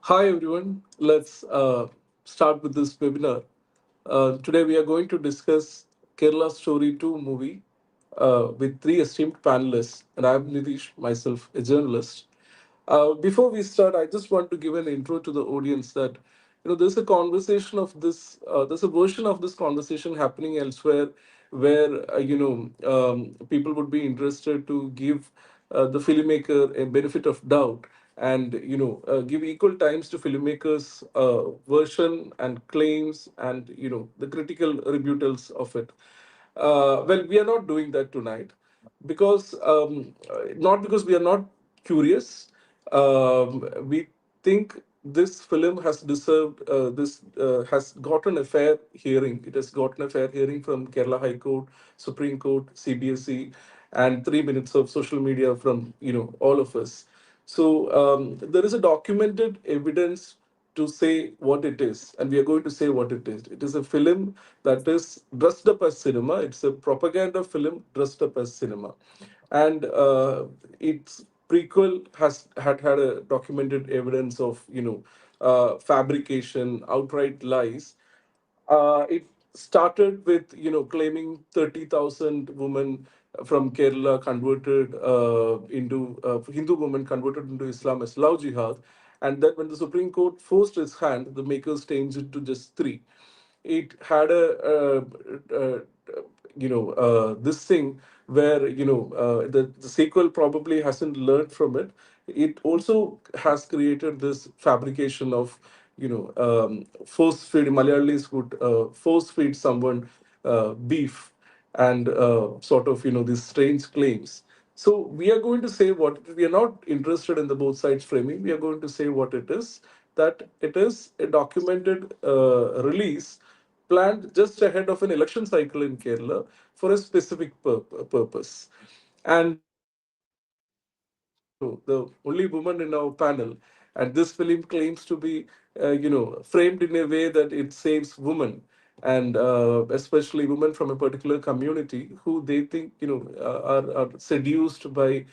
Hi everyone, let's start with this webinar. Today we are going to discuss Kerala Story 2 movie with three esteemed panelists, and I'm Nidheesh, myself a journalist. Before we start, I just want to give an intro to the audience that there's a conversation of this, there's a version of this conversation happening elsewhere, where people would be interested to give the filmmaker a benefit of doubt and give equal times to filmmakers' version and claims and the critical rebuttals of it. Well, we are not doing that tonight because not because we are not curious. We think this film has deserved this has gotten a fair hearing. It has gotten a fair hearing from Kerala High Court, Supreme Court, CBSE, and 3 minutes of social media from all of us. So there is a documented evidence to say what it is, and we are going to say what it is. It is a film that is dressed up as cinema. It's a propaganda film dressed up as cinema, and its prequel had a documented evidence of fabrication, outright lies. It started with claiming 30,000 women from Kerala converted into Hindu women converted into Islam as love jihad, and then when the Supreme Court forced its hand, the makers changed it to just three. It had this thing where the sequel probably hasn't learned from it. It also has created this fabrication of force feed. Malayalis would force feed someone beef and sort of these strange claims. So we are going to say what we are not interested in the both sides framing. We are going to say what it is, that it is a documented release planned just ahead of an election cycle in Kerala for a specific purpose. And the only woman in our panel, and this film claims to be, framed in a way that it saves women, and especially women from a particular community who they think, are seduced by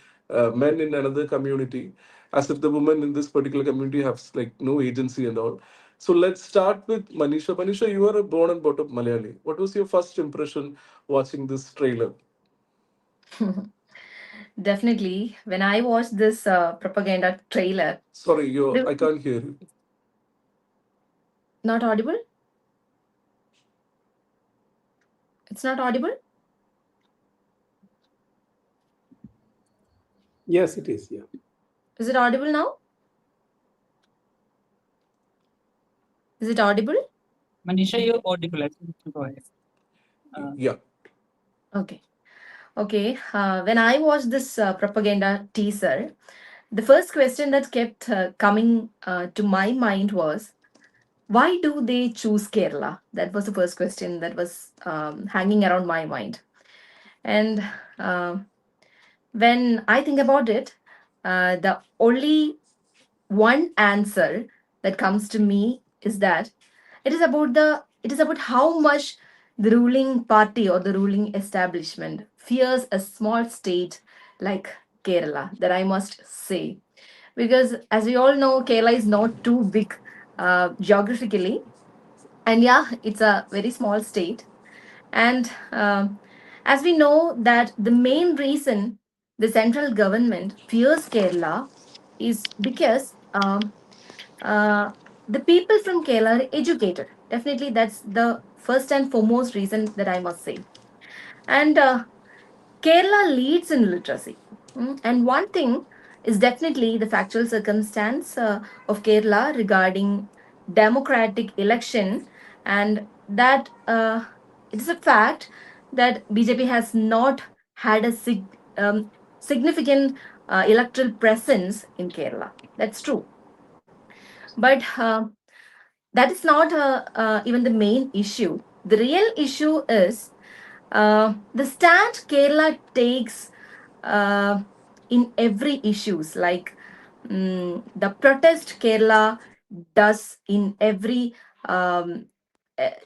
men in another community, as if the women in this particular community have like no agency and all. So let's start with Maneesha. Maneesha, you are a born and brought up Malayali. What was your first impression watching this trailer? Definitely, when I watched this propaganda trailer, Sorry, the, I can't hear you. not audible? It's not audible? Yes, it is. Yeah. Is it audible now? Is it audible? Manisha, you're audible. I think you go ahead. Uh, Yeah. Okay. Okay. When I watched this propaganda teaser, the first question that kept coming to my mind was, why do they choose Kerala? That was the first question that was hanging around my mind. And uh, when I think about it, the only one answer that comes to me is that it is about how much the ruling party or the ruling establishment fears a small state like Kerala, that I must say, because as we all know, Kerala is not too big geographically, and yeah, it's a very small state. And as we know that the main reason the central government fears Kerala is because uh, the people from Kerala are educated. Definitely, that's the first and foremost reason that I must say. And Kerala leads in literacy. And one thing is definitely the factual circumstance of Kerala regarding democratic election, and that it is a fact that BJP has not had a significant electoral presence in Kerala. That's true. But that is not even the main issue. The real issue is the stand Kerala takes uh, in every issues, like the protest Kerala does in every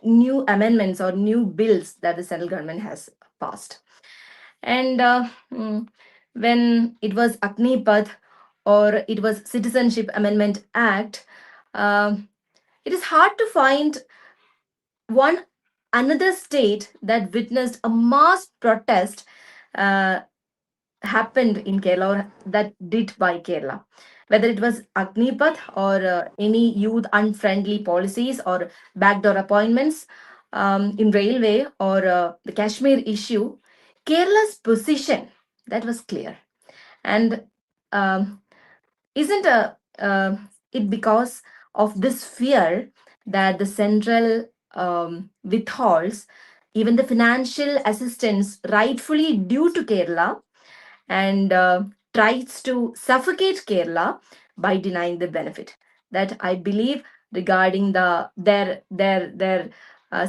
new amendments or new bills that the central government has passed. And when it was Agnipath or it was Citizenship Amendment Act, Um, it is hard to find one another state that witnessed a mass protest uh, happened in Kerala, or that did by Kerala. Whether it was Agnipath or any youth unfriendly policies or backdoor appointments in railway or the Kashmir issue, Kerala's position that was clear. And um, isn't it because of this fear that the central withholds even the financial assistance rightfully due to Kerala, and tries to suffocate Kerala by denying the benefit that I believe regarding their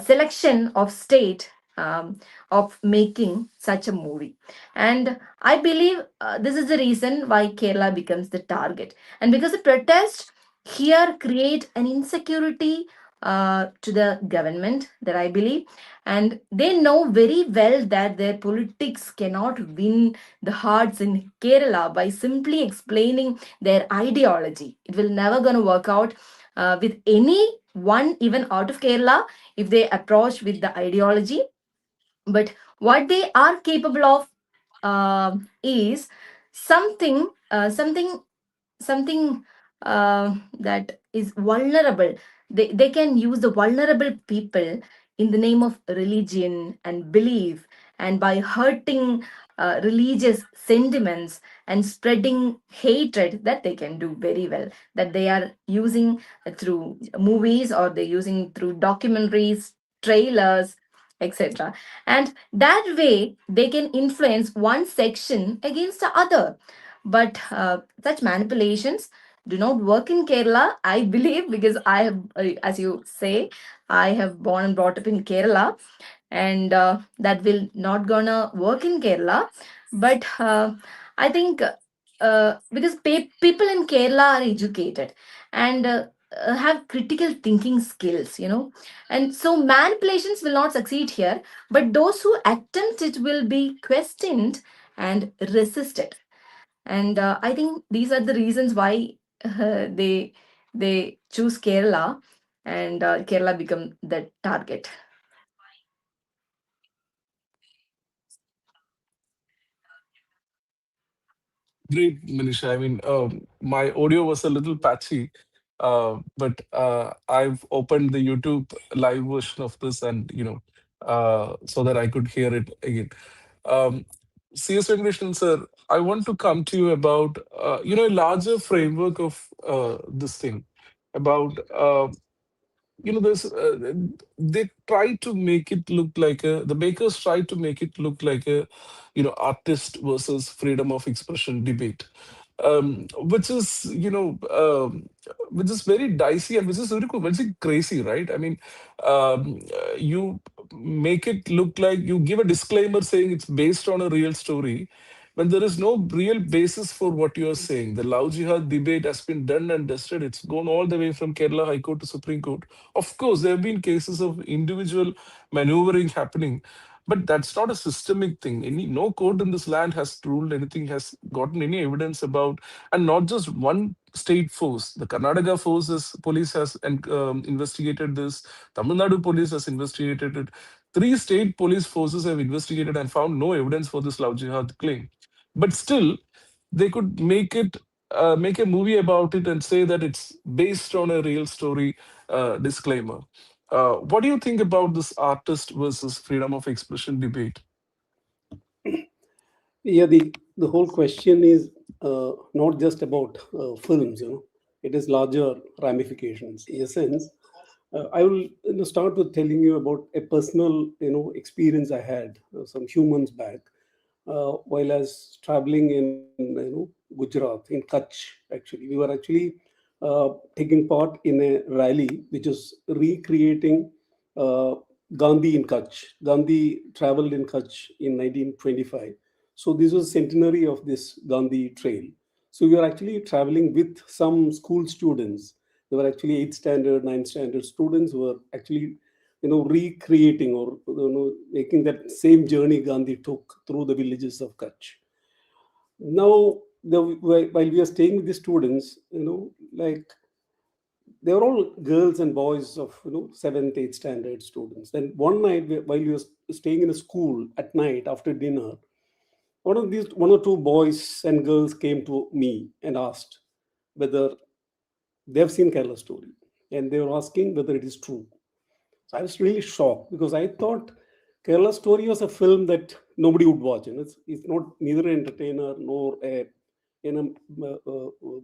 selection of state of making such a movie. And I believe this is the reason why Kerala becomes the target, and because the protest here create an insecurity to the government, that I believe, and they know very well that their politics cannot win the hearts in Kerala by simply explaining their ideology. It will never gonna work out with anyone even out of Kerala if they approach with the ideology. But what they are capable of is something something that is vulnerable. They can use the vulnerable people in the name of religion and belief, and by hurting religious sentiments and spreading hatred, that they can do very well, that they are using through movies, or they're using through documentaries, trailers, etc. And that way they can influence one section against the other. But such manipulations do not work in Kerala, I believe, because I have, as you say, I have born and brought up in Kerala, and that will not gonna work in Kerala. But I think because people in Kerala are educated and have critical thinking skills, and so manipulations will not succeed here. But those who attempt it will be questioned and resisted, and I think these are the reasons why they choose Kerala, and Kerala become the target. Great, Manisha. I mean, my audio was a little patchy, but I've opened the YouTube live version of this, and so that I could hear it again. Um, C.S. Venkateswaran sir, I want to come to you about a larger framework of this thing about there's they try to make it look like the makers try to make it look like a artist versus freedom of expression debate, which is which is very dicey and which is very crazy, right? I mean, you make it look like you give a disclaimer saying it's based on a real story when there is no real basis for what you are saying. The love jihad debate has been done and dusted. It's gone all the way from Kerala High Court to Supreme Court. Of course, there have been cases of individual maneuvering happening, but that's not a systemic thing. No court in this land has ruled anything, has gotten any evidence about, and not just one state force. The Karnataka police has investigated this. Tamil Nadu police has investigated it. Three state police forces have investigated and found no evidence for this love jihad claim. But still, they could make a movie about it and say that it's based on a real story. Disclaimer. What do you think about this artist versus freedom of expression debate? Yeah, the whole question is not just about films. It is larger ramifications. In a sense, I will start with telling you about a personal experience I had some few months back while I was traveling in Gujarat, in Kutch. Actually, we were actually taking part in a rally which is recreating uh, Gandhi in Kutch. Gandhi traveled in Kutch in 1925. So this was centenary of this Gandhi trail. So we were actually traveling with some school students. There were actually 8th standard, 9th standard students who were actually recreating or making that same journey Gandhi took through the villages of Kutch. Now, while we are staying with the students, like they were all girls and boys of seventh, eighth standard students. Then one night, while we were staying in a school at night after dinner, one or two boys and girls came to me and asked whether they've seen Kerala Story, and they were asking whether it is true. So I was really shocked because I thought Kerala Story was a film that nobody would watch, and it's not neither an entertainer nor a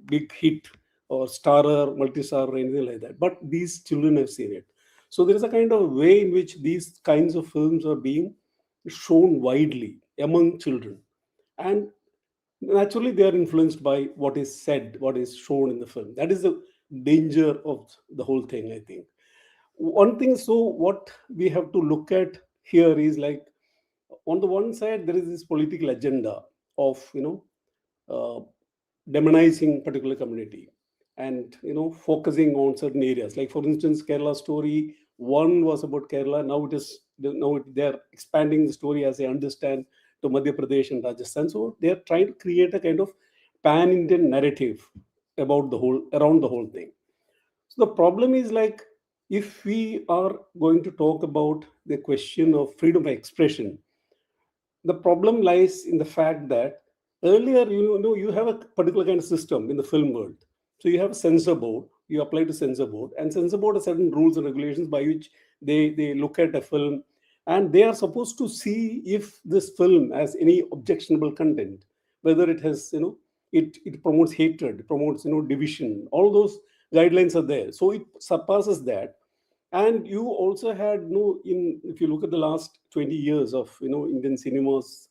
big hit or starer, multi-star or anything like that. But these children have seen it. So there is a kind of way in which these kinds of films are being shown widely among children, and naturally they are influenced by what is said, what is shown in the film. That is the danger of the whole thing, I think. One thing, so what we have to look at here is like, on the one side there is this political agenda of uh, demonizing particular community, and focusing on certain areas. Like for instance, Kerala Story one was about Kerala. They're expanding the story, as I understand, to Madhya Pradesh and Rajasthan. So they're trying to create a kind of pan-Indian narrative about the whole around the whole thing. So the problem is like, if we are going to talk about the question of freedom of expression, the problem lies in the fact that earlier, you have a particular kind of system in the film world. So you have a censor board, you apply to censor board, and censor board has certain rules and regulations by which they look at a film, and they are supposed to see if this film has any objectionable content, whether it has, it promotes hatred, it promotes, division. All those guidelines are there. So it surpasses that. And you also had, in if you look at the last 20 years of Indian cinemas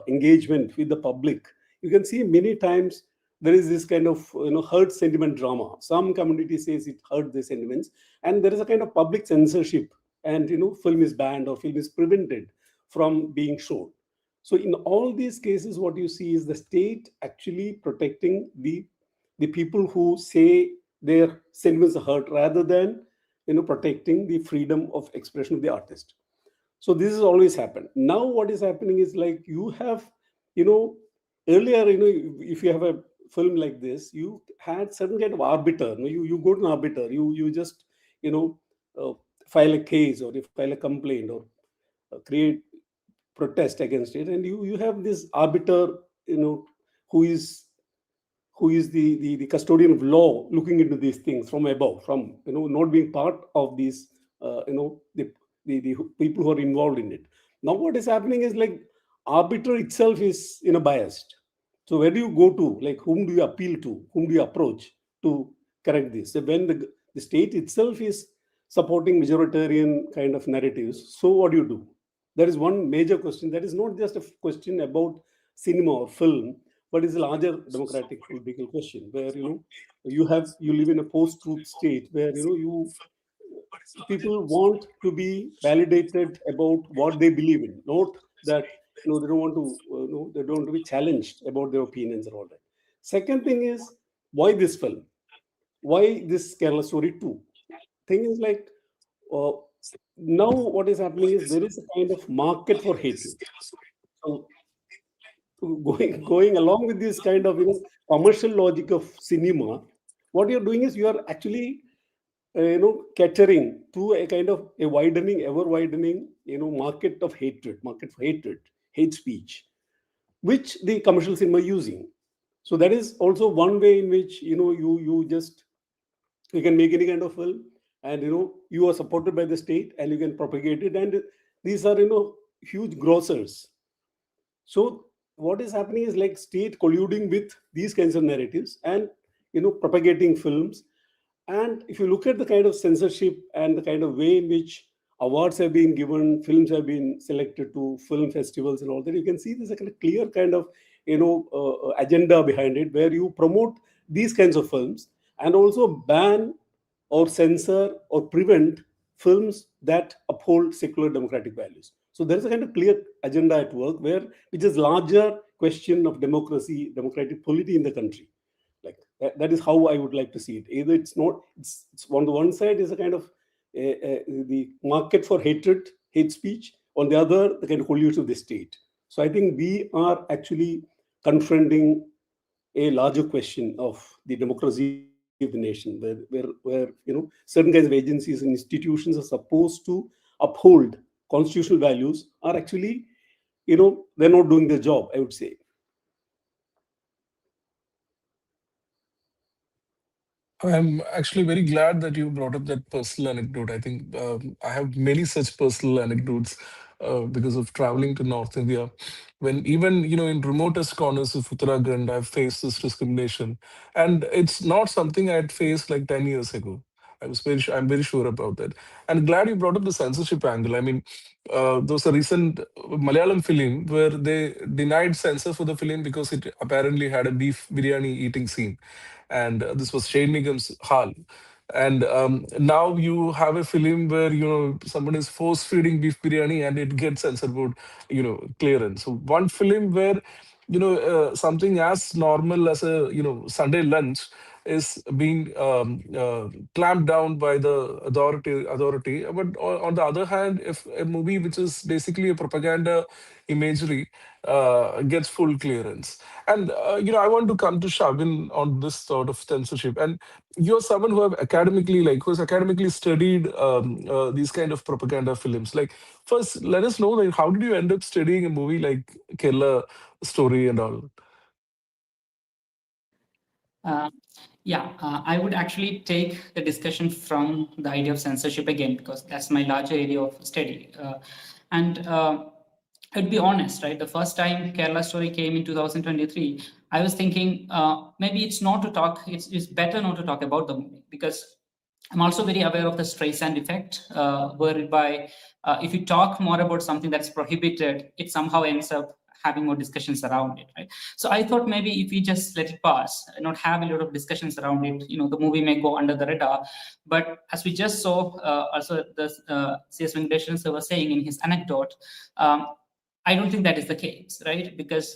engagement with the public, you can see many times there is this kind of hurt sentiment drama. Some community says it hurt the sentiments, and there is a kind of public censorship, and film is banned or film is prevented from being shown. So in all these cases, what you see is the state actually protecting the people who say their sentiments are hurt, rather than protecting the freedom of expression of the artist. So this has always happened. Now what is happening is like, you have, you know earlier, if you have a film like this, you had certain kind of arbiter. You go to an arbiter, you just you know uh, file a case, or you file a complaint, or create protest against it, and you have this arbiter, who is the custodian of law, looking into these things from above, from not being part of these the people who are involved in it. Now what is happening is like, arbiter itself is biased. So where do you go to, like, whom do you appeal to, whom do you approach to correct this? So when the state itself is supporting majoritarian kind of narratives, so what do you do? There is one major question that is not just a question about cinema or film, but it's a larger democratic political question, where you live in a post-truth state, where people want to be validated about what they believe in, not that they don't want to they don't want to be challenged about their opinions and all that. Second thing is, why this film? Why this Kerala Story 2? Thing is like, uh, now what is happening is there is a kind of market for hatred. So going along with this kind of commercial logic of cinema, what you're doing is you are actually catering to a kind of a widening, ever widening market for hatred, hate speech, which the commercial cinema are using. So that is also one way in which you can make any kind of film, and you are supported by the state, and you can propagate it, and these are huge grossers. So what is happening is like, state colluding with these kinds of narratives, and propagating films. And if you look at the kind of censorship and the kind of way in which awards have been given, films have been selected to film festivals and all that, you can see there's a kind of clear kind of agenda behind it, where you promote these kinds of films, and also ban or censor or prevent films that uphold secular democratic values. So there is a kind of clear agenda at work, where which is larger question of democracy, democratic polity in the country. Like that is how I would like to see it. Either it's on the one side is a kind of the market for hate speech, on the other the kind of collusion of the state. So I think we are actually confronting a larger question of the democracy of the nation, where certain kinds of agencies and institutions are supposed to uphold constitutional values are actually, they're not doing their job, I would say. I'm actually very glad that you brought up that personal anecdote. I think I have many such personal anecdotes because of traveling to North India. When even in remotest corners of Uttarakhand, I've faced this discrimination, and it's not something I had faced like 10 years ago. I'm very sure about that. And glad you brought up the censorship angle. I mean, there was a recent Malayalam film where they denied censor for the film because it apparently had a beef biryani eating scene, and this was Shane Nigam's Hal. And now you have a film where someone is force feeding beef biryani and it gets censored board clearance. So one film where something as normal as a Sunday lunch is being clamped down by the authority. But on the other hand, if a movie which is basically a propaganda imagery gets full clearance. And I want to come to Shabin on this sort of censorship. And you're someone who has academically studied these kind of propaganda films. Like, first, let us know, like, how did you end up studying a movie like Kerala Story and all? Uh, yeah, I would actually take the discussion from the idea of censorship again, because that's my larger area of study. And I'd be honest, right? The first time Kerala Story came in 2023, I was thinking maybe it's better not to talk about the movie, because I'm also very aware of the Streisand effect, whereby if you talk more about something that's prohibited, it somehow ends up having more discussions around it, right? So I thought maybe if we just let it pass, not have a lot of discussions around it, the movie may go under the radar. But as we just saw, also the C.S. Venkiteswaran sir was saying in his anecdote, I don't think that is the case, right? Because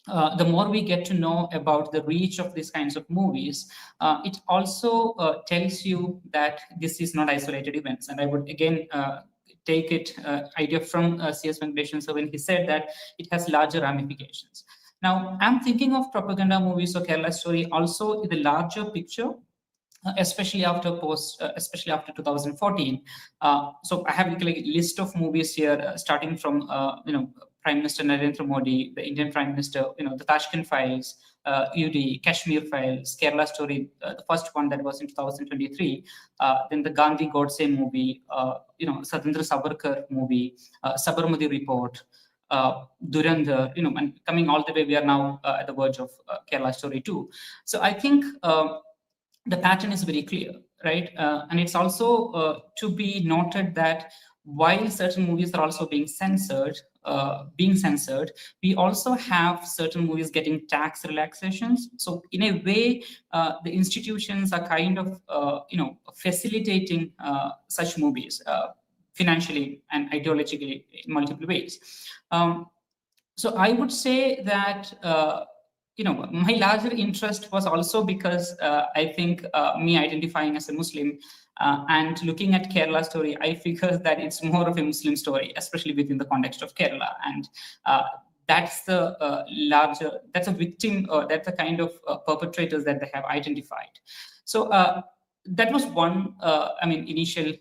the more we get to know about the reach of these kinds of movies, it also tells you that this is not isolated events. And I would again take it idea from C.S. Venkateswaran sir when he said that it has larger ramifications. Now, I'm thinking of propaganda movies or Kerala Story also in the larger picture, especially after 2014. So I have like a list of movies here, starting from Prime Minister Narendra Modi, the Indian Prime Minister, the Tashkent Files, UD, Kashmir Files, Kerala Story, the first one that was in 2023, then the Gandhi Godse movie, Satendra Savarkar movie, Sabarmati Report, Durandar, and coming all the way, we are now at the verge of Kerala Story 2. So I think the pattern is very clear, right? And it's also to be noted that while certain movies are also being censored, we also have certain movies getting tax relaxations. So in a way, the institutions are kind of, facilitating such movies financially and ideologically in multiple ways. So I would say that my larger interest was also because I think me identifying as a Muslim and looking at Kerala Story, I figure that it's more of a Muslim story, especially within the context of Kerala. And that's that's a victim, that's the kind of perpetrators that they have identified. So that was one, initial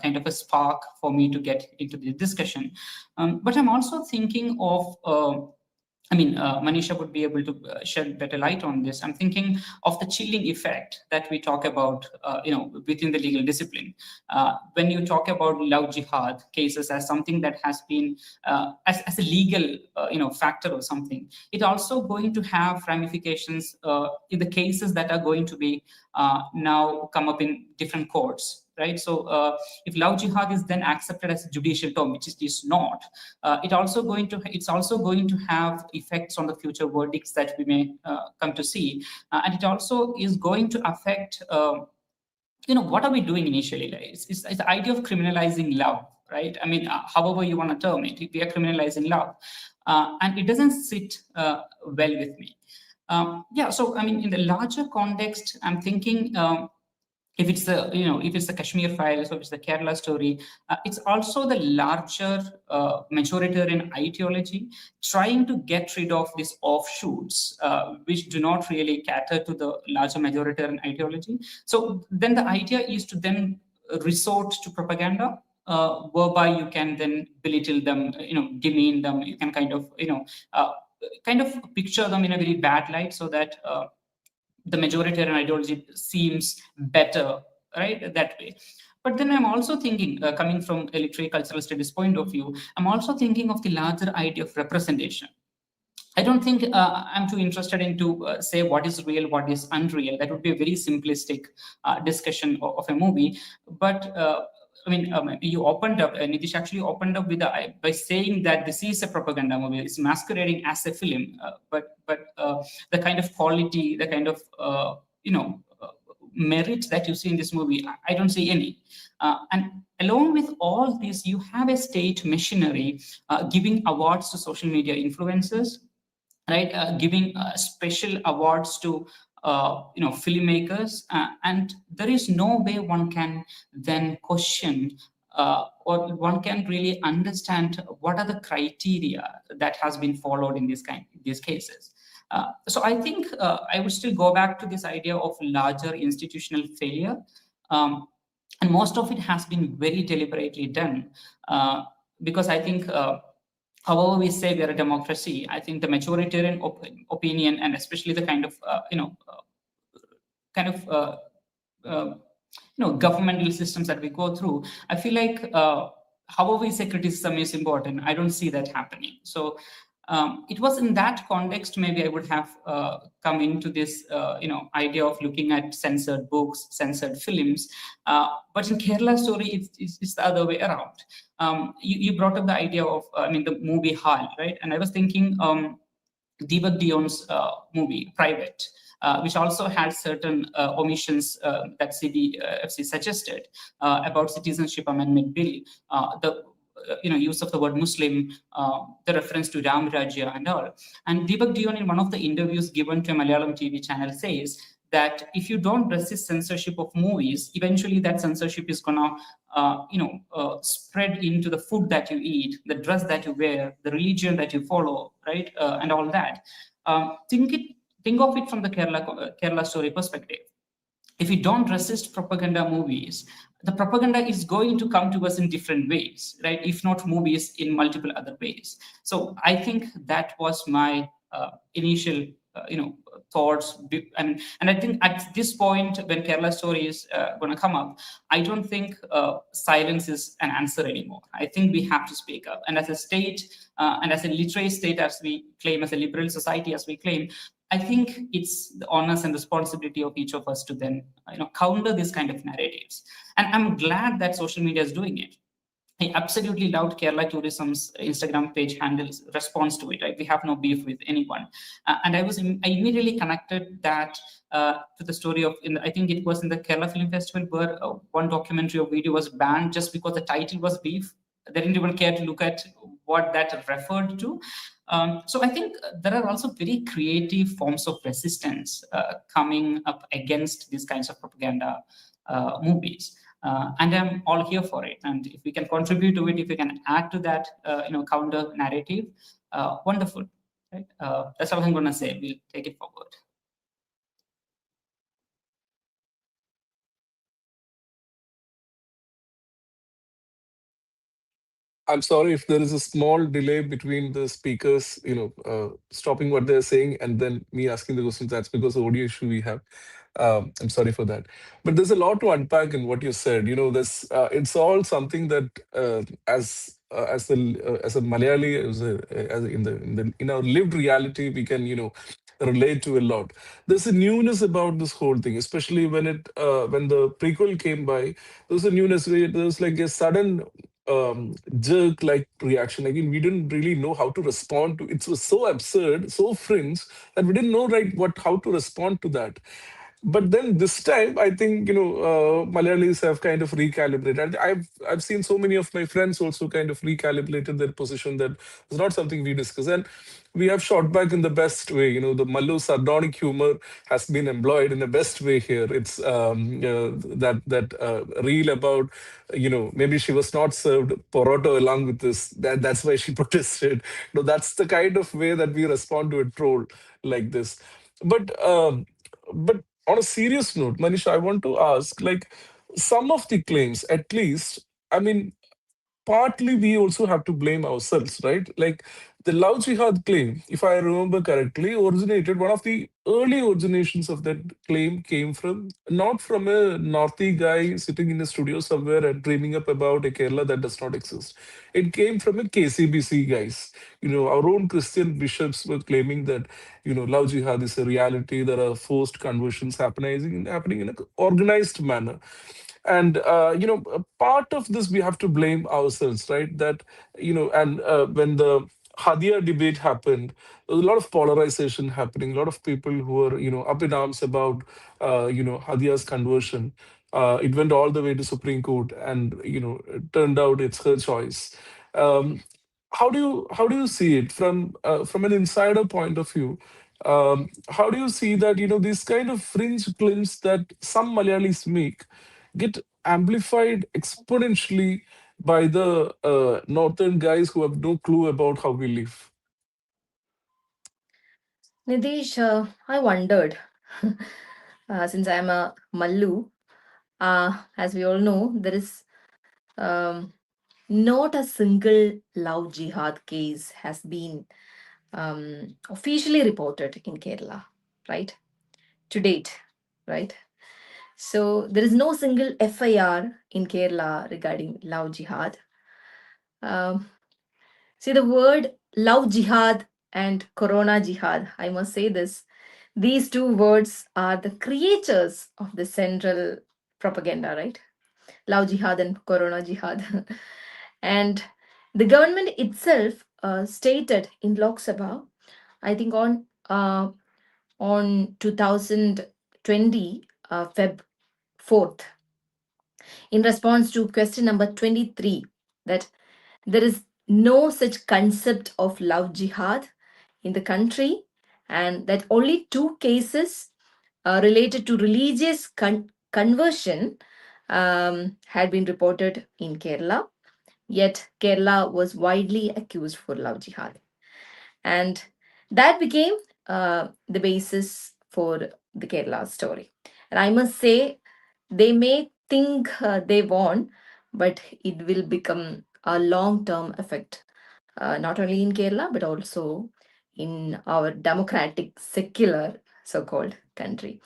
kind of a spark for me to get into the discussion. But I'm also thinking of Maneesha would be able to shed better light on this. I'm thinking of the chilling effect that we talk about, within the legal discipline. When you talk about love jihad cases as something that has been as a legal, factor or something, it also going to have ramifications in the cases that are going to be now come up in different courts. Right. So if love jihad is then accepted as a judicial term, which it is not, it's also going to have effects on the future verdicts that we may come to see, and it also is going to affect. What are we doing initially? Like, it's the idea of criminalizing love, right? However you want to term it, we are criminalizing love, and it doesn't sit well with me. So in the larger context, I'm thinking. if it's the if it's the Kashmir files or if it's the Kerala story, it's also the larger majoritarian ideology trying to get rid of these offshoots which do not really cater to the larger majoritarian ideology. So then the idea is to then resort to propaganda, whereby you can then belittle them, demean them. You can kind of picture them in a very bad light, so that the majoritarian ideology seems better, right, that way. But then I'm also thinking, coming from a literary cultural studies point of view, I'm also thinking of the larger idea of representation. I don't think I'm too interested into say what is real, what is unreal. That would be a very simplistic discussion of a movie. But you opened up, Nidheesh actually opened up with by saying that this is a propaganda movie. It's masquerading as a film, but the kind of quality, the kind of merit that you see in this movie, I don't see any. And along with all this, you have a state machinery giving awards to social media influencers, right? Giving special awards to filmmakers, and there is no way one can then question or one can really understand what are the criteria that has been followed in these cases. So I think I would still go back to this idea of larger institutional failure, and most of it has been very deliberately done, because I think however we say we are a democracy, I think the majoritarian opinion, and especially the kind of governmental systems that we go through, I feel like however we say criticism is important, I don't see that happening. So it was in that context maybe I would have come into this idea of looking at censored books, censored films. But in Kerala story, it's the other way around. You brought up the idea of the movie Hall, right? And I was thinking Deepak Dion's movie Private, which also had certain omissions that CBFC suggested about Citizenship Amendment Bill, the use of the word Muslim, the reference to Ram Rajya and all. And Deepak Dion, in one of the interviews given to a Malayalam TV channel, says that if you don't resist censorship of movies, eventually that censorship is gonna spread into the food that you eat, the dress that you wear, the religion that you follow, right, and all that. Think of it from the Kerala story perspective. If we don't resist propaganda movies, the propaganda is going to come to us in different ways, right? If not movies, in multiple other ways. So I think that was my initial thoughts. And I think at this point, when Kerala story is going to come up, I don't think silence is an answer anymore. I think we have to speak up. And as a state, and as a literary state, as we claim, as a liberal society, as we claim, I think it's the onus and responsibility of each of us to then counter this kind of narratives. And I'm glad that social media is doing it. I absolutely loved Kerala Tourism's Instagram page handles response to it. Right? We have no beef with anyone. And I immediately connected that to the story of, I think it was in the Kerala Film Festival, where one documentary or video was banned just because the title was beef. They didn't even care to look at what that referred to. So I think there are also very creative forms of resistance coming up against these kinds of propaganda movies. And I'm all here for it. And if we can contribute to it, if we can add to that, counter narrative, wonderful. Right? That's all I'm going to say. We'll take it forward. I'm sorry if there is a small delay between the speakers, stopping what they're saying and then me asking the questions. That's because of the audio issue we have. I'm sorry for that. But there's a lot to unpack in what you said. This it's all something that as a Malayali, as in our lived reality, we can relate to a lot. There's a newness about this whole thing, especially when the prequel came by. There's a newness. There was like a sudden jerk like reaction. We didn't really know how to respond to it. Was so absurd, so fringe, that we didn't know how to respond to that. But then this time, I think Malayalis have kind of recalibrated. I've seen so many of my friends also kind of recalibrated their position that it's not something we discuss, and we have shot back in the best way. The Mallu sardonic humor has been employed in the best way here. It's that reel about maybe she was not served poroto along with this. That's why she protested. That's the kind of way that we respond to a troll like this. But on a serious note, Manisha, I want to ask, like, some of the claims, at least, I mean, partly we also have to blame ourselves, right? Like the love jihad claim, if I remember correctly, originated, one of the early originations of that claim came from not from a Northy guy sitting in a studio somewhere and dreaming up about a Kerala that does not exist. It came from a KCBC guys. Our own Christian bishops were claiming that, love jihad is a reality. There are forced conversions happening in an organized manner. And a part of this we have to blame ourselves, right? That and when the Hadia debate happened, there was a lot of polarization happening, a lot of people who were up in arms about Hadia's conversion. It went all the way to Supreme Court, and it turned out it's her choice. um, how do you see it from an insider point of view? How do you see that these kind of fringe claims that some Malayalis make get amplified exponentially by the northern guys who have no clue about how we live? Nidheesh, I wondered, since I'm a Mallu, as we all know, there is um, not a single love jihad case has been officially reported in Kerala, right? To date, right? So there is no single FIR in Kerala regarding love jihad. Um, See, the word love jihad and corona jihad, I must say this, these two words are the creators of the central propaganda, right? Love jihad and corona jihad. And the government itself stated in Lok Sabha, I think on 2020 Feb 4th, in response to question number 23, that there is no such concept of love jihad in the country, and that only two cases related to religious conversion had been reported in Kerala. Yet Kerala was widely accused for love jihad, and that became the basis for the Kerala story. And I must say, they may think they won, but it will become a long term effect, not only in Kerala, but also in our democratic, secular so called country.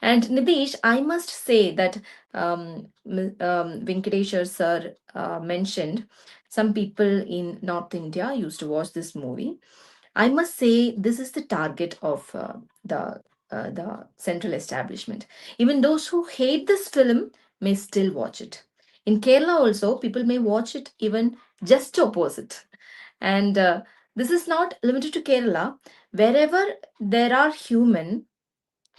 And Nidheesh, I must say that Venkiteswaran sir mentioned some people in North India used to watch this movie. I must say this is the target of the central establishment. Even those who hate this film may still watch it. In Kerala also, people may watch it even just to oppose it. And this is not limited to Kerala. Wherever there are human,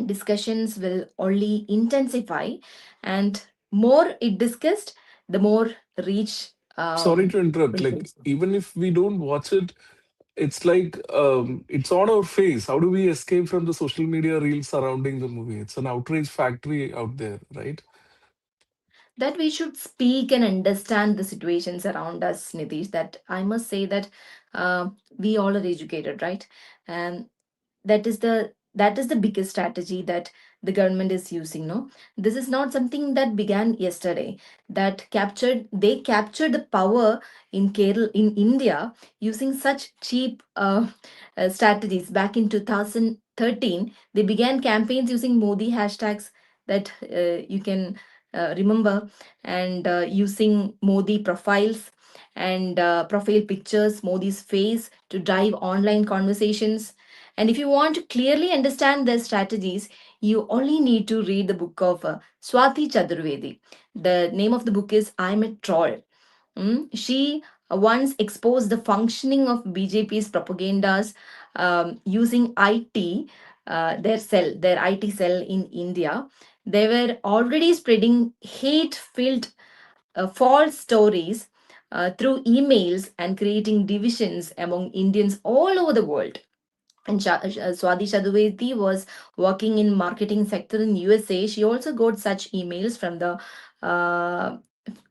discussions will only intensify, and more it discussed, the more reach Sorry to interrupt. will Like, face. even if we don't watch it, it's like it's on our face. How do we escape from the social media reels surrounding the movie? It's an outrage factory out there, right? That we should speak and understand the situations around us, Nitish. That I must say that we all are educated, right? And that is the biggest strategy that the government is using. No, this is not something that began yesterday. They captured the power in Kerala, in India, using such cheap strategies. Back in 2013, they began campaigns using Modi hashtags that you can remember, and using Modi profiles and profile pictures, Modi's face, to drive online conversations. And if you want to clearly understand their strategies, you only need to read the book of Swati Chaturvedi. The name of the book is I'm a Troll. She once exposed the functioning of BJP's propagandas using IT their cell, their IT cell in India, they were already spreading hate-filled false stories through emails and creating divisions among Indians all over the world. And Swati Chaduvedi was working in marketing sector in USA. She also got such emails uh,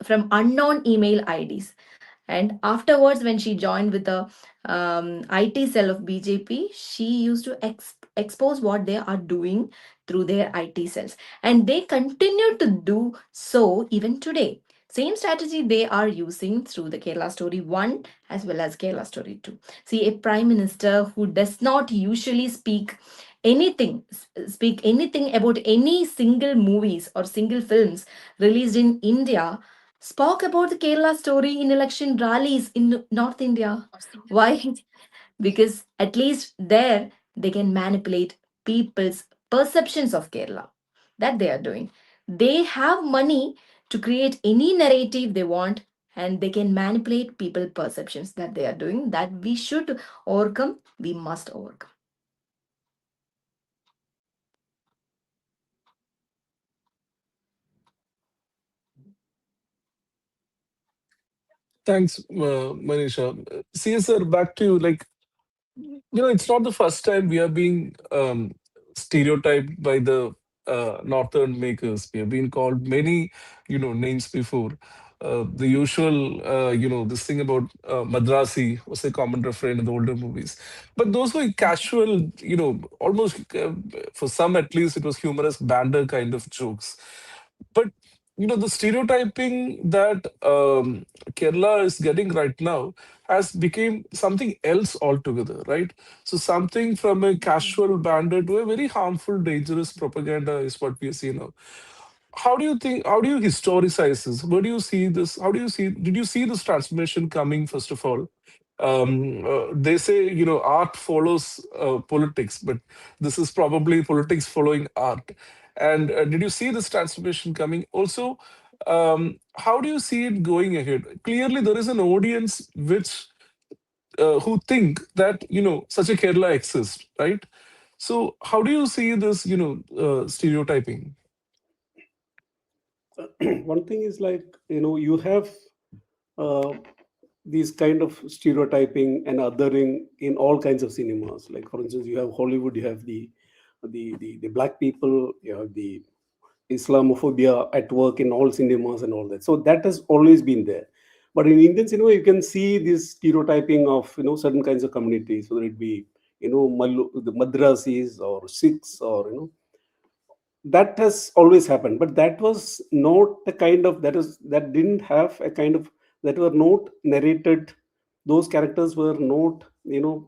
from unknown email IDs. And afterwards, when she joined with the IT cell of BJP, she used to expose what they are doing through their IT cells. And they continue to do so even today. Same strategy they are using through the Kerala Story 1 as well as Kerala Story 2. See, a prime minister who does not usually speak anything about any single movies or single films released in India spoke about the Kerala story in election rallies in North India. Why? Because at least there they can manipulate people's perceptions of Kerala. That they are doing. They have money to create any narrative they want, and they can manipulate people perceptions. That they are doing, that we should overcome, we must overcome. Thanks, Manisha. CSR, back to you. Like, it's not the first time we are being stereotyped by the northern makers. We have been called many, names before. The usual, this thing about Madrasi was a common refrain in the older movies. But those were casual, almost for some at least, it was humorous banter kind of jokes. But the stereotyping that Kerala is getting right now has become something else altogether, right? So something from a casual banter to a very harmful, dangerous propaganda is what we see now. How do you historicize this? Where do you see this? Did you see this transformation coming, first of all? They say, art follows politics, but this is probably politics following art. And did you see this transformation coming? Also, how do you see it going ahead? Clearly, there is an audience who think that, such a Kerala exists, right? So how do you see this, stereotyping? One thing is like, you have uh, these kind of stereotyping and othering in all kinds of cinemas. Like for instance, you have Hollywood, you have the black people, you have the Islamophobia at work in all cinemas and all that. So that has always been there. But in Indian cinema, you can see this stereotyping of certain kinds of communities, whether it be the Madrasis or Sikhs or that has always happened. But that was not the kind of that didn't have a kind of that were not narrated. Those characters were not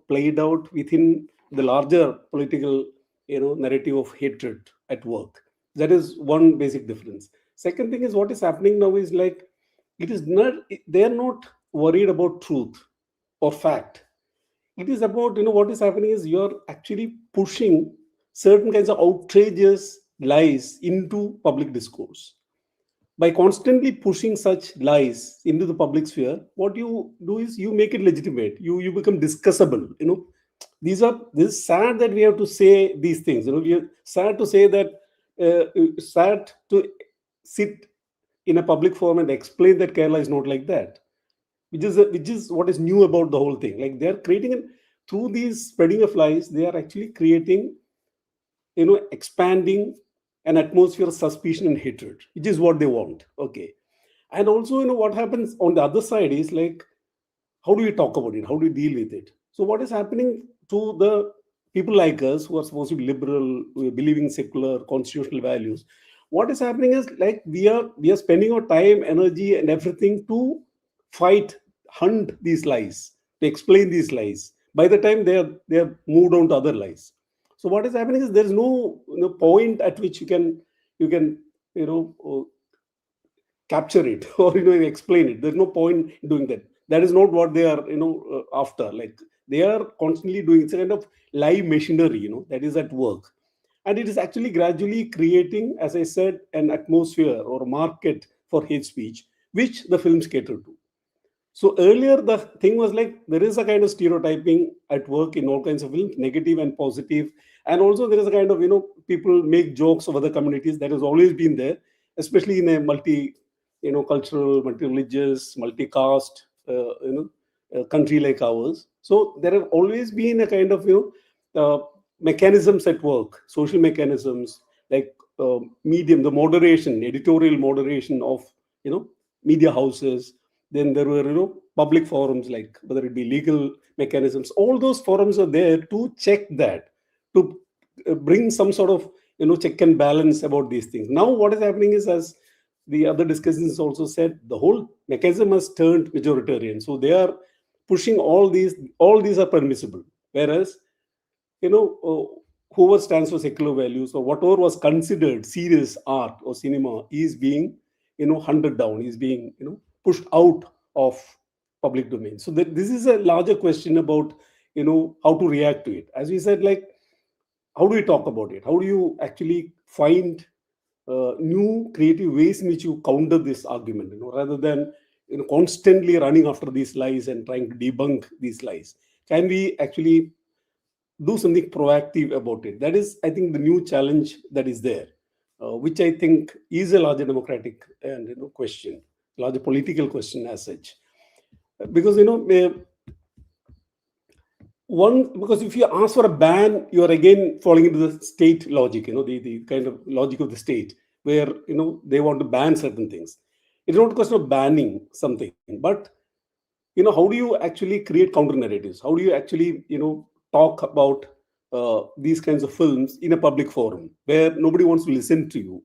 played out within the larger political narrative of hatred at work. That is one basic difference. Second thing is what is happening now is like it is not they are not worried about truth or fact. It is about what is happening is you're actually pushing certain kinds of outrageous lies into public discourse. By constantly pushing such lies into the public sphere, what you do is you make it legitimate. You become discussable. This is sad that we have to say these things. We are sad to say that sad to sit in a public forum and explain that Kerala is not like that, which is what is new about the whole thing. Like they are creating through these spreading of lies, they are actually creating, expanding an atmosphere of suspicion and hatred, which is what they want. Okay. And also, what happens on the other side is like, how do you talk about it? How do you deal with it? So what is happening to the people like us who are supposed to be liberal, who are believing secular constitutional values? What is happening is like we are spending our time, energy, and everything to fight, hunt these lies, to explain these lies. By the time they are moved on to other lies. So what is happening is there is no, point at which you can you know uh, capture it or explain it. There's no point in doing that. That is not what they are after. Like they are constantly doing, it's a kind of live machinery that is at work, and it is actually gradually creating, as I said, an atmosphere or market for hate speech, which the films cater to. So earlier the thing was like there is a kind of stereotyping at work in all kinds of films, negative and positive, And also there is a kind of, people make jokes of other communities that has always been there, especially in a multi, cultural, multi-religious, multi-caste, country like ours. So there have always been a kind of, mechanisms at work, social mechanisms, like medium, the moderation, editorial moderation of, media houses. Then there were, public forums, like whether it be legal mechanisms. All those forums are there to check that, to bring some sort of, check and balance about these things. Now what is happening is, as the other discussions also said, the whole mechanism has turned majoritarian. So they are pushing all these are permissible, whereas, whoever stands for secular values or whatever was considered serious art or cinema is being, hunted down, is being, pushed out of public domain. So this is a larger question about, how to react to it. As we said, like, how do we talk about it? How do you actually find new creative ways in which you counter this argument, rather than, constantly running after these lies and trying to debunk these lies? Can we actually do something proactive about it? That is, I think, the new challenge that is there, which I think is a larger democratic and, question, larger political question as such. Because, because if you ask for a ban, you are again falling into the state logic, the kind of logic of the state, where, they want to ban certain things. It's not a question of banning something, but, how do you actually create counter narratives? How do you actually, talk about these kinds of films in a public forum where nobody wants to listen to you?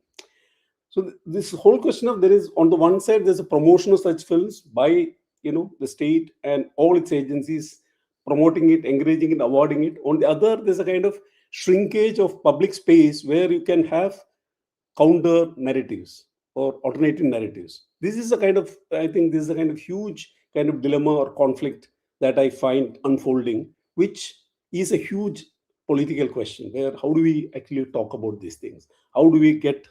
So this whole question of, there is, on the one side, there's a promotion of such films by, the state and all its agencies, promoting it, encouraging it, awarding it. On the other, there's a kind of shrinkage of public space where you can have counter narratives or alternative narratives. This is a kind of, I think this is a kind of huge kind of dilemma or conflict that I find unfolding, which is a huge political question, where how do we actually talk about these things? How do we get,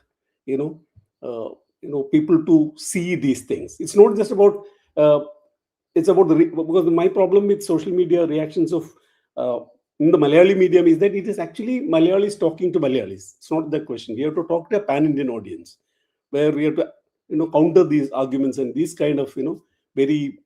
you know people to see these things? It's not just about, it's about because my problem with social media reactions of, in the Malayali medium, is that it is actually Malayalis talking to Malayalis. It's not that question. We have to talk to a pan-Indian audience, where we have to, counter these arguments and these kind of, very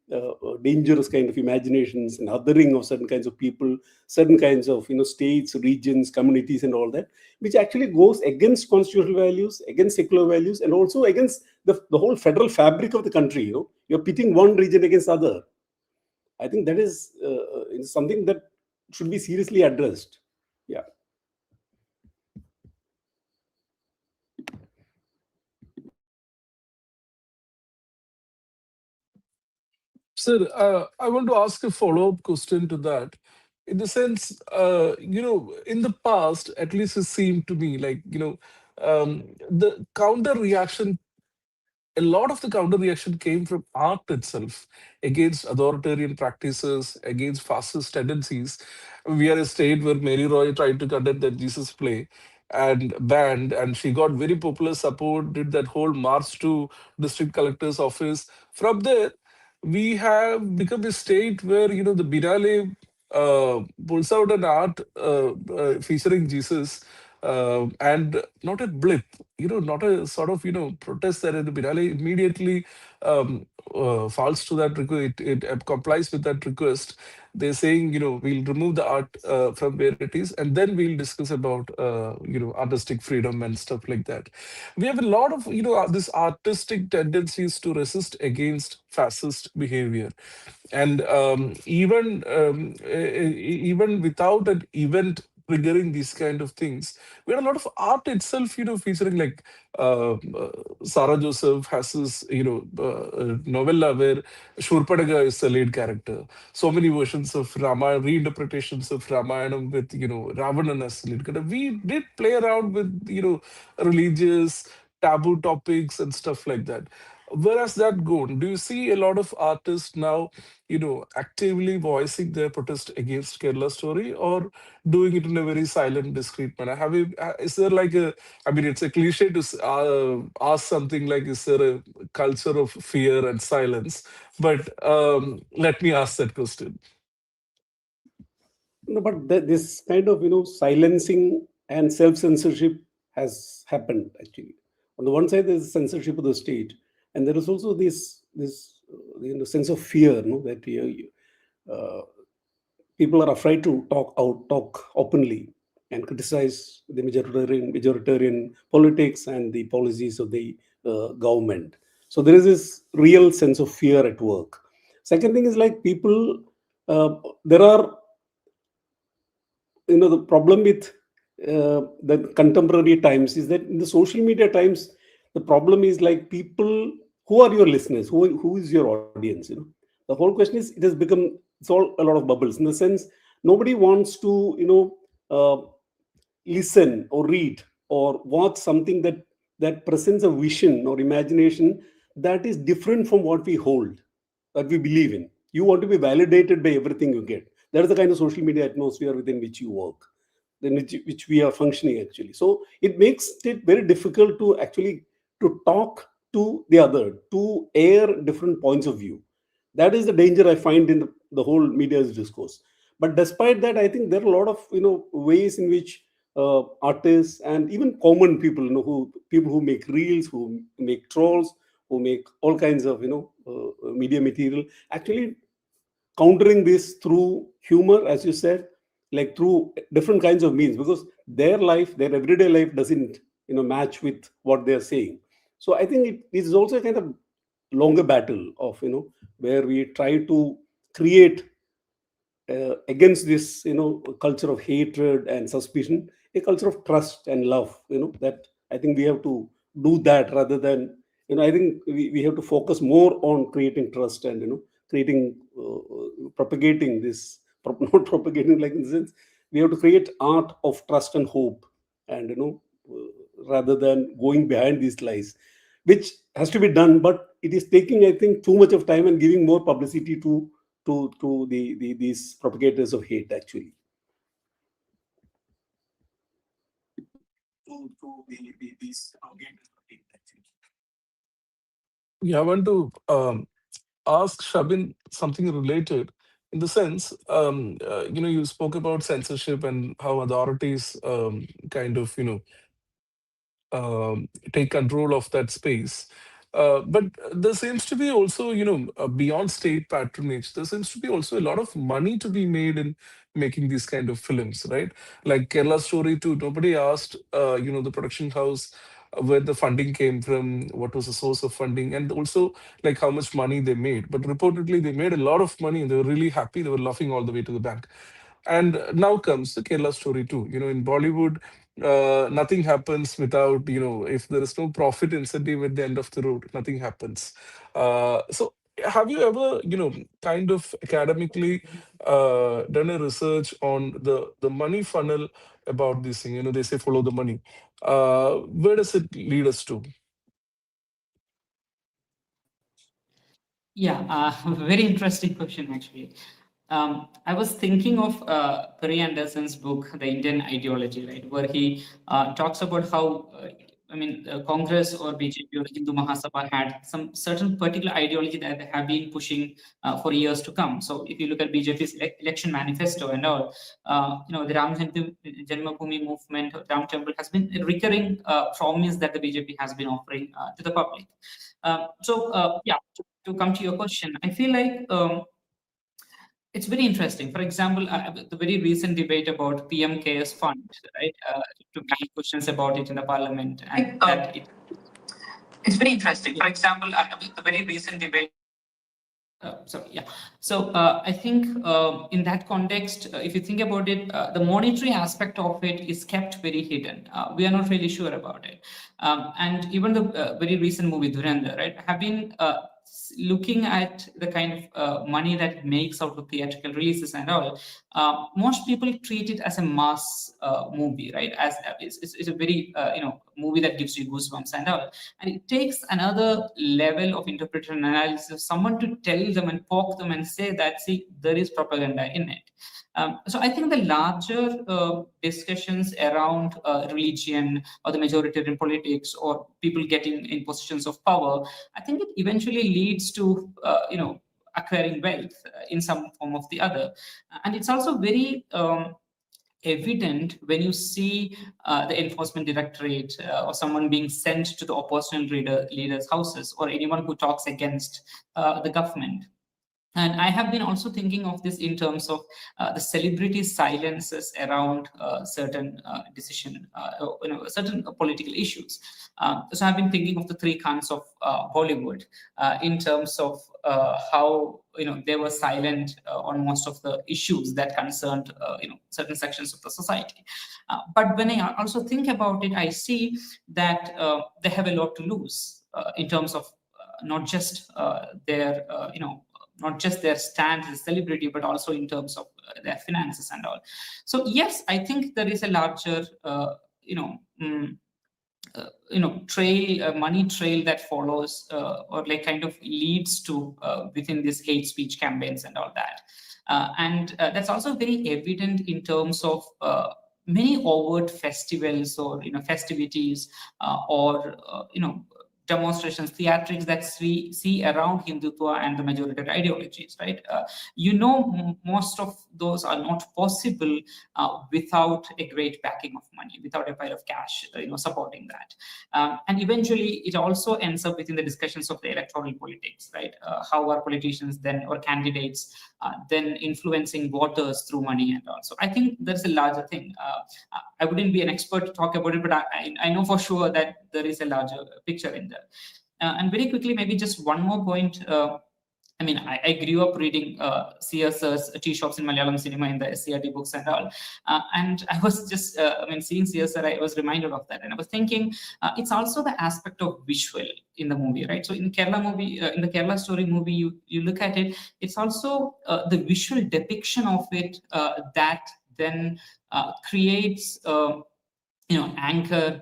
dangerous kind of imaginations and othering of certain kinds of people, certain kinds of, states, regions, communities, and all that, which actually goes against constitutional values, against secular values, and also against the whole federal fabric of the country. You're pitting one region against other. I think that is something that should be seriously addressed. Yeah. Sir, I want to ask a follow-up question to that. In the sense, in the past, at least it seemed to me like, the counter reaction, a lot of the counter reaction came from art itself against authoritarian practices, against fascist tendencies. We are a state where Mary Roy tried to conduct that Jesus play and banned, and she got very popular support, did that whole march to district collector's office. From there, we have become a state where, the Binale pulls out an art featuring Jesus, and not a blip, not a sort of, protest that the Binale immediately falls to that request. It complies with that request. They're saying, we'll remove the art from where it is, and then we'll discuss about, artistic freedom and stuff like that. We have a lot of, this artistic tendencies to resist against fascist behavior. And even without an event triggering these kind of things, we had a lot of art itself, featuring like Sarah Joseph has this, novella where Shurpadaga is the lead character. So many versions of Ramayana, reinterpretations of Ramayana with, Ravanan as the lead character. We did play around with, religious taboo topics and stuff like that. Where has that gone? Do you see a lot of artists now, actively voicing their protest against Kerala story, or doing it in a very silent, discreet manner? Is there like a, I mean, it's a cliche to ask something like, is there a culture of fear and silence? But let me ask that question. No, but this kind of silencing and self-censorship has happened actually. On the one side, there is censorship of the state, and there is also this sense of fear, that uh, people are afraid to talk openly and criticize the majoritarian politics and the policies of the government. So there is this real sense of fear at work. Second thing is like people, there are, the problem with the contemporary times is that in the social media times, the problem is like people, who are your listeners, who is your audience. The whole question is, it has become, it's all a lot of bubbles, in the sense nobody wants to listen or read or watch something that presents a vision or imagination that is different from what we hold, that we believe in. You want to be validated by everything you get. That is the kind of social media atmosphere within which you work, in which we are functioning actually. So it makes it very difficult to actually to talk to the other, to air different points of view. That is the danger I find in the whole media's discourse. But despite that, I think there are a lot of ways in which artists and even common people, who make reels, who make trolls, who make all kinds of media material, actually countering this through humor, as you said, like through different kinds of means, because their life, their everyday life doesn't match with what they're saying. So I think it is also a kind of longer battle of where we try to create against this culture of hatred and suspicion, a culture of trust and love, that I think we have to do that, rather than I think we have to focus more on creating trust and creating propagating this not propagating, like, in the sense we have to create art of trust and hope, and rather than going behind these lies, which has to be done, but it is taking, I think, too much of time and giving more publicity to these propagators of hate actually. These propagators of hate actually. Yeah, I want to ask Shabin something related, in the sense, you spoke about censorship and how authorities kind of, take control of that space. But there seems to be also, beyond state patronage, there seems to be also a lot of money to be made in making these kind of films, right? Like Kerala Story too, nobody asked, the production house where the funding came from, what was the source of funding, and also like how much money they made. But reportedly, they made a lot of money and they were really happy. They were laughing all the way to the bank. And now comes the Kerala Story too. In Bollywood, nothing happens without, if there is no profit incentive at the end of the road, nothing happens. So have you ever, kind of academically done a research on the money funnel about this thing? They say follow the money. Where does it lead us to? Yeah, very interesting question actually. I was thinking of Perry Anderson's book, The Indian Ideology, right, where he talks about how, Congress or BJP or Hindu Mahasabha had some certain particular ideology that they have been pushing for years to come. So if you look at BJP's election manifesto and all, the Ram Janmabhoomi movement, Ram Temple, has been a recurring promise that the BJP has been offering to the public. To come to your question, I feel like it's very interesting. For example, the very recent debate about PMK's fund, right? To many questions about it in the parliament, and it's very interesting. For example, the very recent debate. I think in that context, if you think about it, the monetary aspect of it is kept very hidden. We are not really sure about it. And even the very recent movie Dhurandhar, right, have been looking at the kind of money that it makes out of theatrical releases and all. Most people treat it as a mass movie, right? As it's a very movie that gives you goosebumps and all. And it takes another level of interpretation analysis, someone to tell them and poke them and say that, see, there is propaganda in it. So I think the larger discussions around religion or the majoritarian politics or people getting in positions of power, I think it eventually leads to, acquiring wealth in some form of the other. And it's also very evident when you see the enforcement directorate or someone being sent to the oppositional leaders' houses, or anyone who talks against the government. And I have been also thinking of this in terms of the celebrity silences around certain certain political issues. So I've been thinking of the three khans of Bollywood in terms of how they were silent on most of the issues that concerned certain sections of the society. But when I also think about it, I see that they have a lot to lose in terms of not just their not just their stand as a celebrity, but also in terms of their finances and all. So yes, I think there is a larger, money trail that follows or like kind of leads to within these hate speech campaigns and all that. And that's also very evident in terms of many overt festivals or festivities or demonstrations, theatrics that we see around Hindutva and the majoritarian ideologies, right? Most of those are not possible without a great backing of money, without a pile of cash, supporting that. And eventually, it also ends up within the discussions of the electoral politics, right? How are politicians then, or candidates, then influencing voters through money and all. So I think there's a larger thing. I wouldn't be an expert to talk about it, but I know for sure that there is a larger picture in there. And very quickly, maybe just one more point. I grew up reading CSR's tea shops in Malayalam cinema in the SCRT books and all. And I was just, seeing CSR, I was reminded of that. And I was thinking, it's also the aspect of visual in the movie, right? So in Kerala movie, in the Kerala Story movie, you look at it, it's also the visual depiction of it that then creates, anger,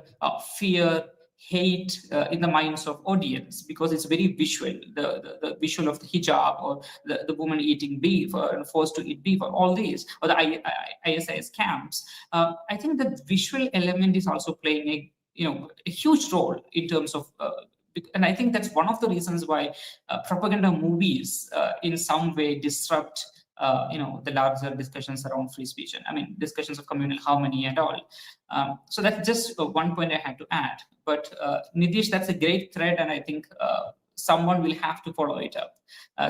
fear, hate in the minds of audience, because it's very visual. The visual of the hijab, or the woman eating beef, or forced to eat beef, or all these, or the ISIS camps. I think the visual element is also playing a huge role in terms of and I think that's one of the reasons why propaganda movies in some way disrupt the larger discussions around free speech, and discussions of communal harmony and all. So that's just one point I had to add. But Nidheesh, that's a great thread, and I think someone will have to follow it up.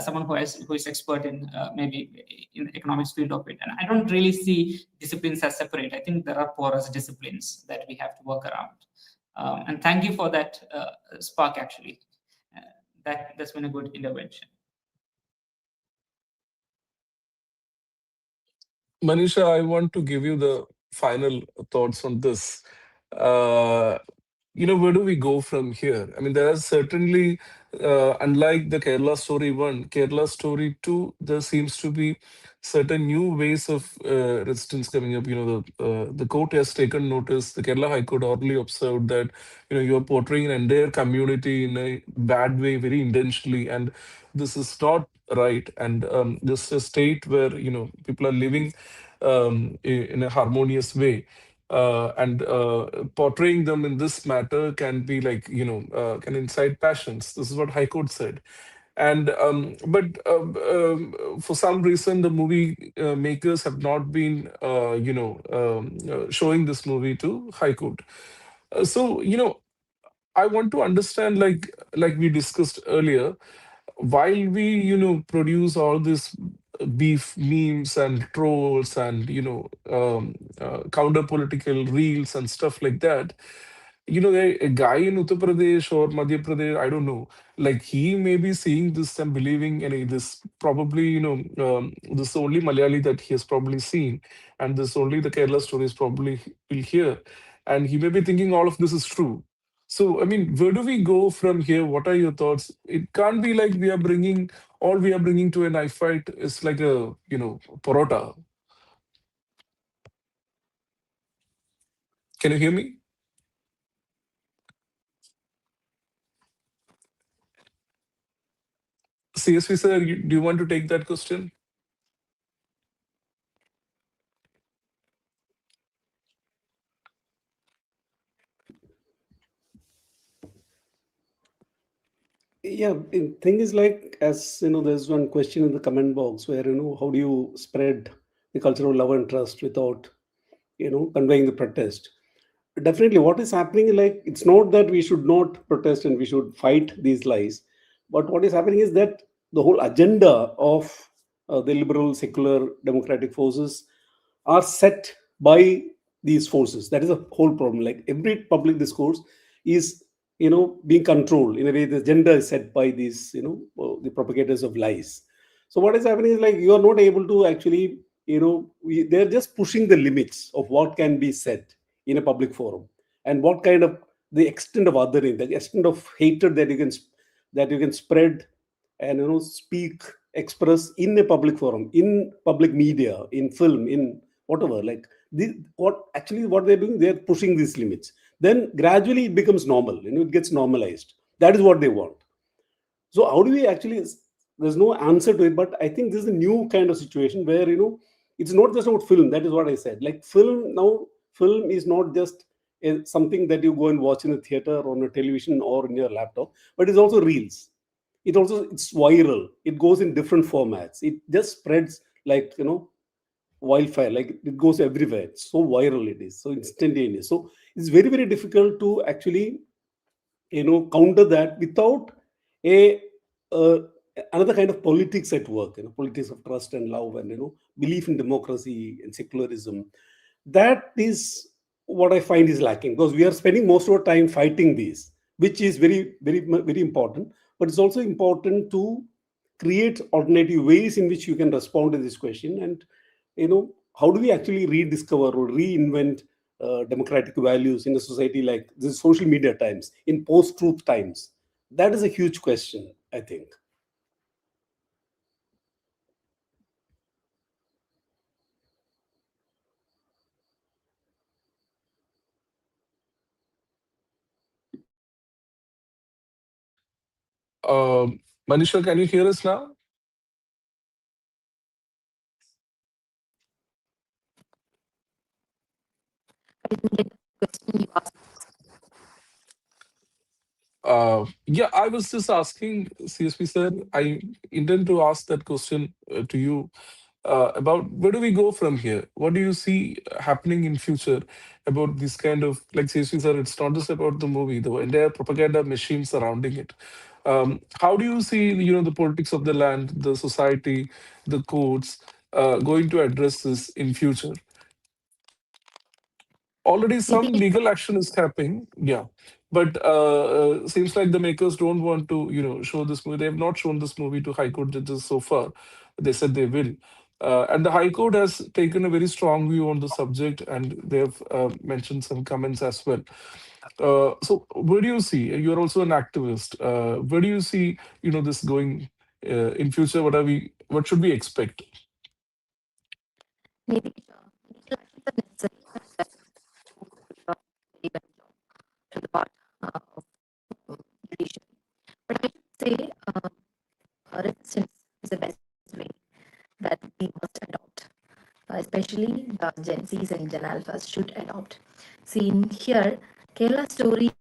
Someone who is expert in maybe in the economics field of it. And I don't really see disciplines as separate. I think there are porous disciplines that we have to work around. And thank you for that spark, actually. That's been a good intervention. Maneesha, I want to give you the final thoughts on this. Where do we go from here? There are certainly, unlike the Kerala Story 1, Kerala Story 2, there seems to be certain new ways of resistance coming up. The court has taken notice. The Kerala High Court already observed that, you're portraying an entire community in a bad way, very intentionally, and this is not right. And this is a state where, people are living in a harmonious way. And portraying them in this matter can be like, can incite passions. This is what High Court said. And for some reason, the movie makers have not been, showing this movie to High Court. So, I want to understand, like we discussed earlier, while we produce all this beef memes and trolls and counter political reels and stuff like that, a guy in Uttar Pradesh or Madhya Pradesh, I don't know, like he may be seeing this and believing in this, probably, this is the only Malayali that he has probably seen, and this only the Kerala stories probably will hear, and he may be thinking all of this is true. So, where do we go from here? What are your thoughts? It can't be like all we are bringing to a knife fight is like a, porota. Can you hear me? CSV sir, do you want to take that question? Yeah, the thing is like, as you know, there's one question in the comment box where, how do you spread the culture of love and trust without, conveying the protest? Definitely, what is happening, like, it's not that we should not protest and we should fight these lies, but what is happening is that the whole agenda of the liberal, secular, democratic forces are set by these forces. That is a whole problem. Like, every public discourse is, being controlled in a way. The agenda is set by these, the propagators of lies. So what is happening is, like, you are not able to actually, they're just pushing the limits of what can be said in a public forum, and what kind of, the extent of othering, the extent of hatred that you can spread and, speak, express in a public forum, in public media, in film, in whatever. Like, what they're doing, they're pushing these limits. Then gradually it becomes normal, it gets normalized. That is what they want. So how do we actually, there's no answer to it, but I think this is a new kind of situation where, it's not just about film. That is what I said. Like, film is not just something that you go and watch in a theater or on a television or in your laptop, but it's also reels. It's viral. It goes in different formats. It just spreads like, wildfire. Like, it goes everywhere. It's so viral, it is so instantaneous. So it's very, very difficult to actually, counter that without a uh, another kind of politics at work, politics of trust and love, and, belief in democracy and secularism. That is what I find is lacking, because we are spending most of our time fighting these, which is very, very, very important. But it's also important to create alternative ways in which you can respond to this question. And, how do we actually rediscover or reinvent democratic values in a society like this, social media times, in post-truth times? That is a huge question, I think. Manisha, can you hear us now? I didn't get the question you asked. Yeah, I was just asking, CSP sir, I intend to ask that question to you about where do we go from here? What do you see happening in future about this kind of, like CSP sir, it's not just about the movie, the entire propaganda machine surrounding it. How do you see, the politics of the land, the society, the courts going to address this in future? Already some Nidheesh, legal action is happening, yeah, but seems like the makers don't want to show this movie. They have not shown this movie to high court judges so far. They said they will, and the high court has taken a very strong view on the subject, and they have mentioned some comments as well. So where do you see, you're also an activist, where do you see this going in future? What should we expect? Nidheesh, legal actions are necessary, and that very well to the part of judiciary. But I should say, resistance is the best way that we must adopt, especially the Gen Zs and Gen Alphas should adopt. See, in here, Kerala story,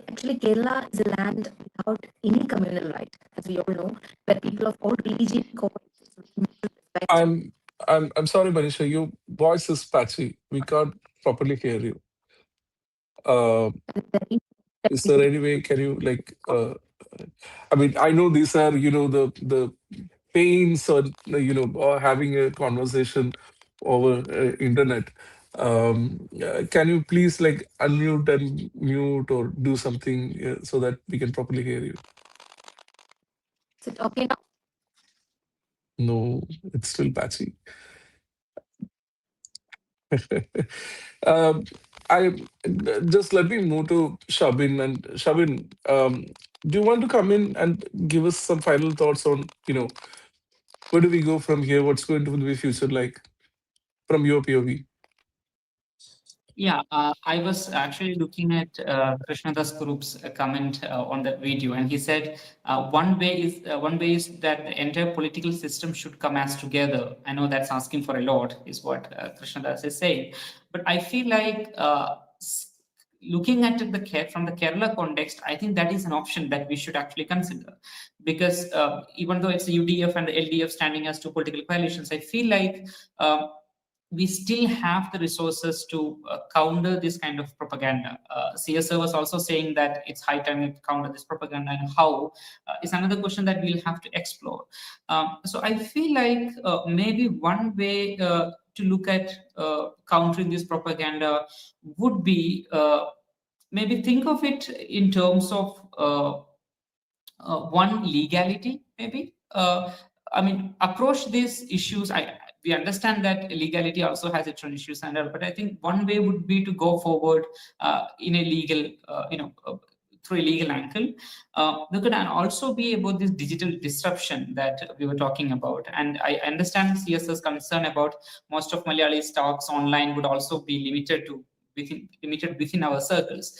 actually, Kerala is a land without any communal right, as we all know, where people of all religion coexist with mutual respect. I'm sorry, Manisha, your voice is patchy. We can't properly hear you. Uh, And then is there any way can you like? I mean, I know these are the pains or or having a conversation over internet. Can you please like unmute and mute or do something so that we can properly hear you? is it okay now? No, it's still patchy. Um, I just let me move to Shabin. And Shabin, do you want to come in and give us some final thoughts on, where do we go from here? What's going to be the future like from your POV? Yeah, I was actually looking at Krishnadas Group's comment on that video, and he said one way is that the entire political system should come as together. I know that's asking for a lot, is what Krishnadas is saying, but I feel like looking at it from the Kerala context, I think that is an option that we should actually consider, because even though it's the UDF and the LDF standing as two political coalitions, I feel like we still have the resources to counter this kind of propaganda. CSO was also saying that it's high time to counter this propaganda, and how is another question that we'll have to explore. So I feel like maybe one way to look at countering this propaganda would be maybe think of it in terms of one, legality, maybe. I mean, approach these issues. We understand that legality also has its own issues and all, but I think one way would be to go forward in a legal, through a legal angle. There could also be about this digital disruption that we were talking about. And I understand CS's concern about most of Malayali talks online would also be limited within our circles.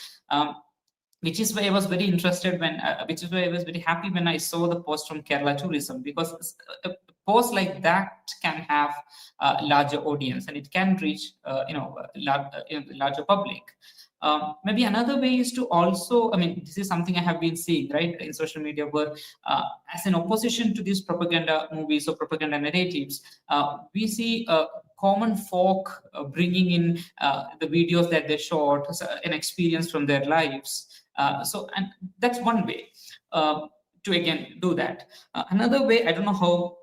Which is why I was very interested which is why I was very happy when I saw the post from Kerala Tourism, because a post like that can have a larger audience and it can reach, larger public. Maybe another way is to also, I mean, this is something I have been seeing, right, in social media, where as an opposition to these propaganda movies or propaganda narratives, we see common folk bringing in the videos that they shot, an experience from their lives. And that's one way to again do that. Another way, I don't know how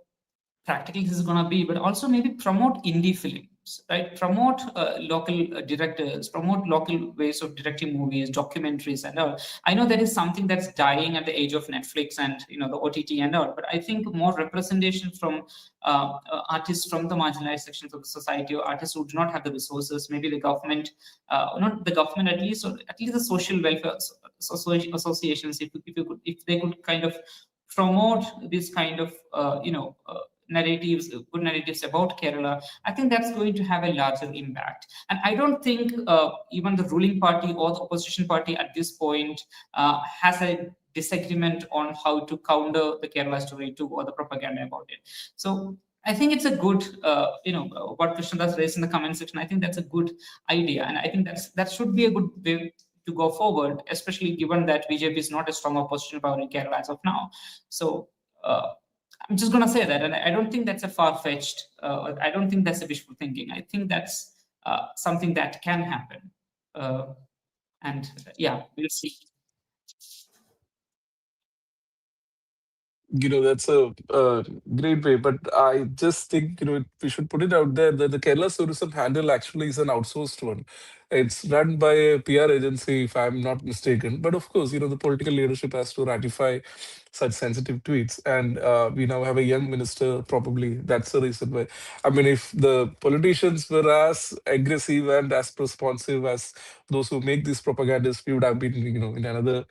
practically this is going to be, but also maybe promote indie films, right? Promote local directors, promote local ways of directing movies, documentaries, and all. I know that is something that's dying at the age of Netflix and the OTT and all, but I think more representation from artists from the marginalized sections of the society, or artists who do not have the resources, maybe the government, not the government at least, or at least the social welfare associations, if they could kind of promote this kind of narratives, good narratives about Kerala, I think that's going to have a larger impact. And I don't think even the ruling party or the opposition party at this point has a disagreement on how to counter the Kerala story too, or the propaganda about it. So I think it's a good, what Krishnadas raised in the comment section, I think that's a good idea. And I think that should be a good way to go forward, especially given that BJP is not a strong opposition power in Kerala as of now. So I'm just going to say that, and I don't think that's a far-fetched, I don't think that's a wishful thinking. I think that's something that can happen. And yeah, we'll see. That's a great way, but I just think we should put it out there that the Kerala tourism handle actually is an outsourced one. It's run by a PR agency, if I'm not mistaken. But of course, the political leadership has to ratify such sensitive tweets, and we now have a young minister. Probably that's the reason why. I mean, if the politicians were as aggressive and as responsive as those who make these propagandas, we would have been, in another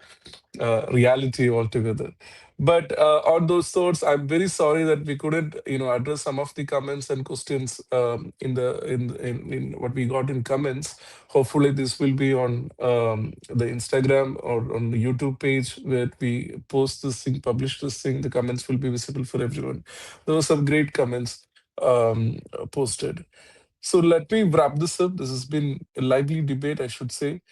reality altogether. But on those thoughts, I'm very sorry that we couldn't, address some of the comments and questions in what we got in comments. Hopefully, this will be on the Instagram or on the YouTube page where we post this thing, publish this thing. The comments will be visible for everyone. There were some great comments posted. So let me wrap this up. This has been a lively debate, I should say.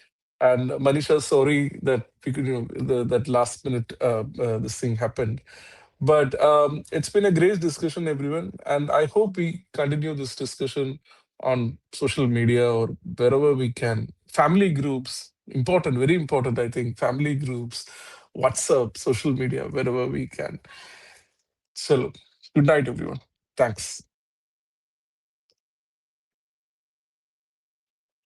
And Maneesha, sorry that we could, that last minute this thing happened. But it's been a great discussion, everyone. And I hope we continue this discussion on social media or wherever we can. Family groups, important, very important, I think. Family groups, WhatsApp, social media, wherever we can. So, good night, everyone. Thanks.